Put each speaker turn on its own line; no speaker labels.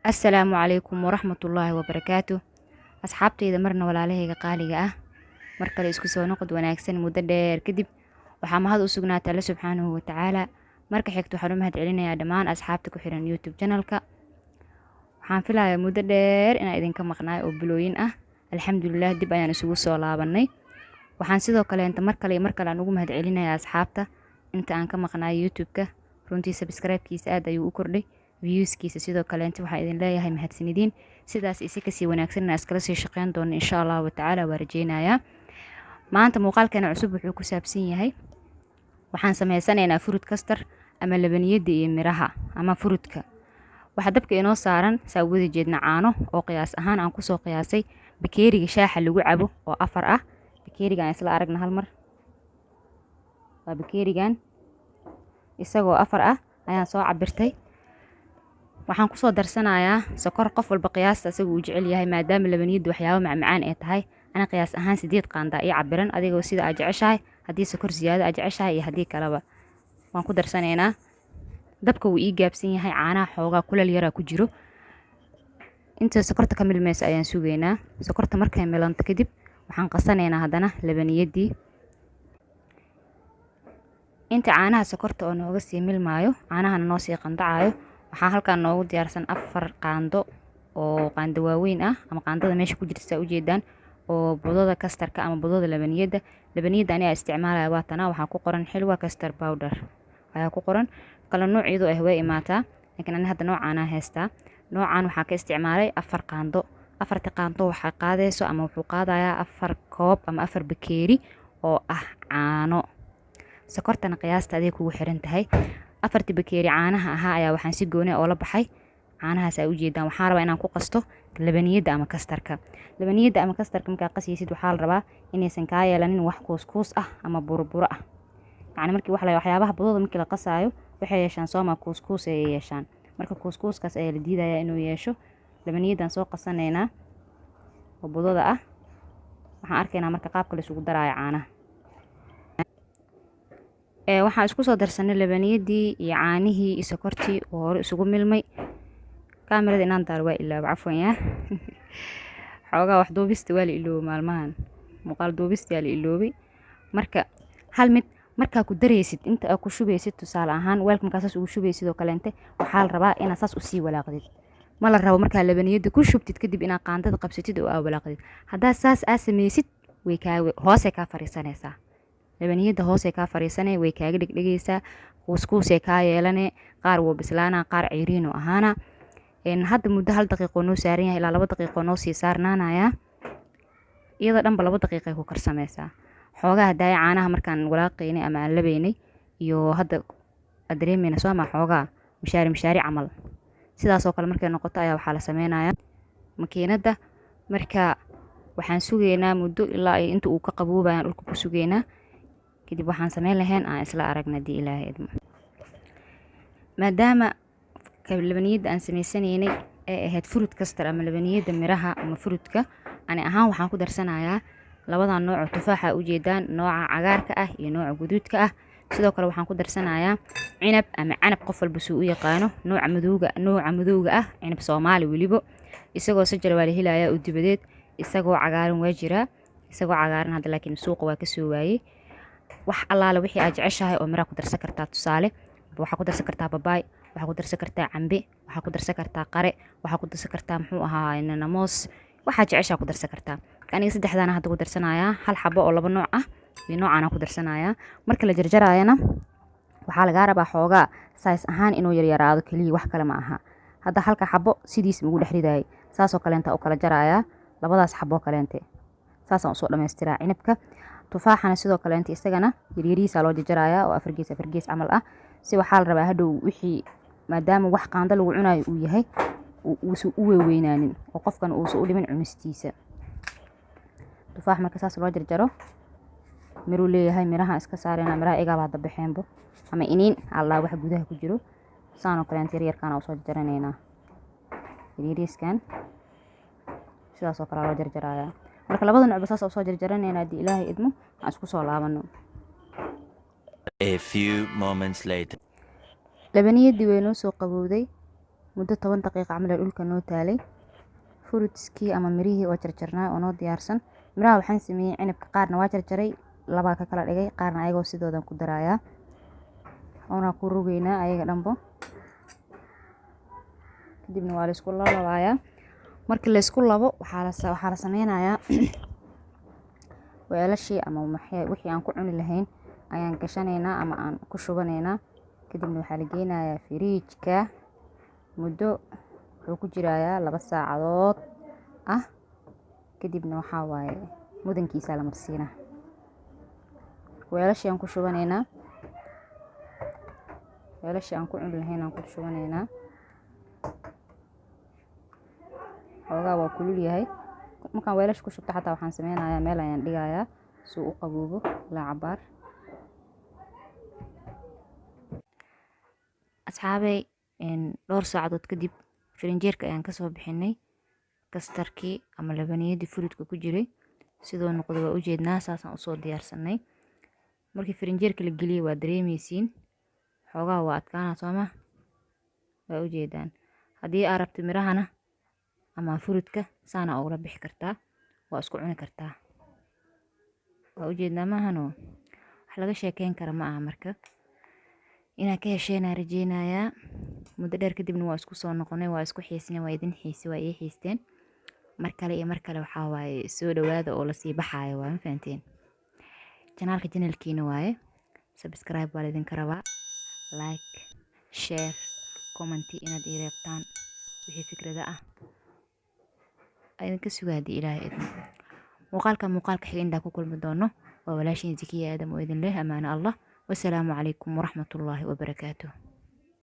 Assalaamu calaykum waraxmatullaahi wabarakaatuh. Asxaabtayda marna walaalahayga qaaliga ah, mar kale isku soo noqod wanaagsan muddo dheer kadib. Waxaa mahad u sugnaatay Alle subxaanahu wa tacaala. Marka xigta waxaan u mahad celinayaa dhammaan asxaabta ku xiran YouTube channelka. Waxaan filayaa muddo dheer inaan idinka maqnaay oo bilooyin ah. Alxamdulillaah dib ayaan isugu soo laabanay. Waxaan sidoo kale mar kale aan ugu mahad celinayaa asxaabta inta aan ka maqnaay YouTube-ka. Runtii subscribe-kiisa aad ayuu u kordhay. Views-kiisa sidoo kale waxaan idin leeyahay mahadsanidin. Sidaas isi kasii wanaagsan inaan iskala sii shaqeyn doono insha Allah wa tacaala waa rajeynayaa. Maanta muuqaalkeena cusub wuxuu ku saabsan yahay waxaan sameysanaynaa fruit custard ama labaniyada iyo miraha ama fruitka. Waxa dabka inoo saaran saa wada jeedna caano oo qiyaas ahaan aan ku soo qiyaasay bakeeriga shaaha lagu cabo oo 4 ah. Bakeerigan isla aragna hal mar. Waa bakeerigan isagoo 4 ah ayaan soo cabirtay. Waxaan ku soo darsanayaa sokor qof walba qiyaasta isagu uu jecel yahay maadaama labaniyadu waxyaabo macmacaan ay tahay. Ana qiyaas ahaan 8 qaanda iyo cabiran adigoo sida aad jeceshahay haddii sokor ziyaado aad jeceshahay iyo haddii kaleba waan ku darsanaynaa. Dabka wuu ii gaabsan yahay caanaha xoogaa kulal yara ku jiro. Inta sokorta ka milmaysa ayaan sugaynaa. Sokorta markay milanto kadib waxaan qasanaynaa haddana labaniyadii. Inta caanaha sokorta oo nooga sii milmaayo caanahana noo sii qandacayo waxaan halkaan noogu diyaarsan 4 qaando oo qaando waaweyn ah ama qaandada meesha ku jirta u jeedaan oo budada kastarka ama budada labaniyada. Labaniyada aniga isticmaalaya waa tan waxaa ku qoran xilwa custard powder ayaa ku qoran kala noocyadu ay way imaataa laakiin aniga hadda noocan haystaa. Noocan waxaa ka isticmaalay 4 qaando. 4 qaando waxaa qaadayso ama wuxuu qaadayaa 4 koob ama 4 bakeeri oo ah caano. Sokortana qiyaasta aday kugu xiran tahay. 4 bakeeri caanaha ahaa ayaa waxaan si gooni oo la baxay. Caanahaas ay u jeedaan waxaan rabaa inaan ku qasto labaniyada ama kastarka. Labaniyada ama kastarka marka qasaysid waxaa la rabaa inaysan ka yeelanin wax kuus ah ama burbura ah. Yacni markii waxyaabaha budada markii la qasaayo waxay yeeshaan sooma kuus ay yeeshaan. Marka kuuskaas ayaa la diidayaa inuu yeesho. Labaniyadan soo qasanaynaa oo budada ah. Waxaan arkaynaa marka qaabka la isugu daraayo caanaha. Waxaan isku soo darsanay labaniyadii iyo caanihii iyo sokortii oo hore isugu milmay. Kaamirada inaan daaro waa ilaa cafwan yaa. Xoogaa wax duubista waa la iloobo maalmahan. Muuqaal duubista waa la iloobay. Marka hal mid marka ku dareysid inta aad ku shubeysid tusaale ahaan weelka markaas ugu shubeysid oo kaleente waxaa la rabaa inaad saas u sii walaaqdid. Ma la rabo marka labaniyada ku shubtid kadib inaad qaandada qabsatid oo aad walaaqdid. Haddaa saas aad sameysid way hoose ka fariisanaysaa. Labaniyada hoose ka fariisanay way kaaga dhigdhigaysaa. Kuusay ka yeelanay qaar wuu bislaana qaar ceyriin oo ahaana. Hadda muddo 1 daqiiqo noo saaran yahay ilaa 2 daqiiqo noo sii saarnaanaya. Iyada dhanba 2 daqiiqo ku karsamaysaa. Xoogaa haday caanaha markaan walaaqaynay ama aan labaynay iyo hadda dareemayna sooma xoogaa mishaari camal. Sidaas oo kale markay noqoto ayaa waxaa la sameynayaa makiinada. Marka waxaan sugeynaa muddo ilaa inta uu ka qaboobayaan dhulka ku sugeynaa. Kadib waxaan sameyn lahayn aan isla aragna di Ilaahay idmo. Maadaama labaniyada aan sameysanaynay ay ahayd fruit custard ama labaniyada miraha ama fruitka ani ahaan waxaan ku darsanayaa labadan nooc oo tufaaxa u jeedaan nooca cagaarka ah iyo nooca guduudka ah. Sidoo kale waxaan ku darsanayaa cinab ama canab qof walba soo u yaqaano nooca madowga ah cinab Soomaali waliba isagoo sajar waa la helayaa u dibadeed isagoo cagaaran waa jira isagoo cagaaran hadda laakiin suuqa waa ka soo waayay. Wax allaala wixii aad jeceshahay oo mira ku darsan kartaa tusaale waxa ku darsan kartaa babaay waxa ku darsan kartaa cambe waxa ku darsan kartaa qare waxa ku darsan kartaa muxuu ahaa nanamoos waxa jeceshaa ku darsan kartaa. Aniga saddexdana hadda ku darsanayaa hal xabo oo 2 nooc ah iyo noocana ku darsanayaa. Marka la jarjarayana waxaa laga rabaa xoogaa size ahaan inuu yaraado kaliya wax kale ma aha. Hadda halka xabo sidiis ugu dhexriday saas oo kaleenta u kala jaraaya labadaas xabo kaleente. Saas aan soo dhameystiraa cinabka. Tufaaxana sidoo kaleenta isagana yaryariisa loo jarjarayaa oo 4 gees camal ah. Si waxaa la rabaa hadhow wixii maadaama wax qaanda lagu cunayo uu yahay u weynaanin oo qofkan uu soo dhiman cunistiisa. Tufaax marka saas loo jarjaro miru leeyahay miraha iska saarayna miraha iga baad baxeenbo ama iniin alla wax gudaha ku jiro saano kaleenta yaryarkaan oo soo jarjaraynaa. Yaryariiskan sidaas oo kale loo jarjarayaa. Marka labada nooc saas oo soo jarjaraynaa di Ilaahay idmo aan isku soo laabano.
A few moments later.
Labaniyadii way noo soo qabowday muddo 10 daqiiqo camal dhulka noo taalay. Fruitskii ama mirihii oo jarjarnaa oo noo diyaarsan. Miraha waxaan sameeyay cinabka qaarna waa jarjaray, laba ka kala dhigay, qaarna ayagoo sidoodan ku daraaya. Oona ku rugeynaa ayaga dhanbo. Kadibna waa la isku laabayaa. Markii la isku labo waxaa la sameynayaa weelashii ama wixii aan ku cuni lahayn ayaan gashanaynaa ama aan ku shubanaynaa. Kadibna waxaa la geynayaa fridge-ka muddo wuxuu ku jirayaa 2 saacadood ah. Kadibna waxaa waaye mudankiisa la marsiinaa. Weelashii aan ku shubanaynaa. Weelashii aan ku cuni lahayn aan ku shubanaynaa. Xoogaa waa kulul yahay. Markaan weelash ku shubto xataa waxaan sameynayaa meel ayaan dhigayaa si uu u qaboobo la cabaar. Asxaabay dhowr saacadood kadib firinjeerka ayaan ka soo bixinay kastarkii ama labaniyadii fruitka ku jiray sidoo noqdo waa u jeednaa saasaan u soo diyaarsanay. Markii firinjeerka la geliyay waa dareemaysiin xoogaa waa adkaana sooma waa u jeedaan. Haddii aad rabto mirahana ama fruitka saana ugu bixi kartaa waa isku cuni kartaa. waa u jeednaa maahano wax laga sheekeyn kara ma aha marka inaa ka hesheen rajeynayaa. Muddo dheer kadibna waa isku soo noqonay waa isku xiisnay waa idin xiisi waa ii xiisteen. Mar kale iyo mar kale waxaa waaye soo dhawaada oo la sii baxaayo waa ma fahanteen. Channelkiina waaye subscribe waa idin karabaa like share comment inaad ii reebtaan wixii fikrada ah idinka sugaadi ilaahay idin. muuqaalka xiga inta ku kulmi doono waa walaashin Zakiya Aadam oo idin leh amaana Allah. Wassalaamu calaykum waraxmatullaahi wabarakaatuh.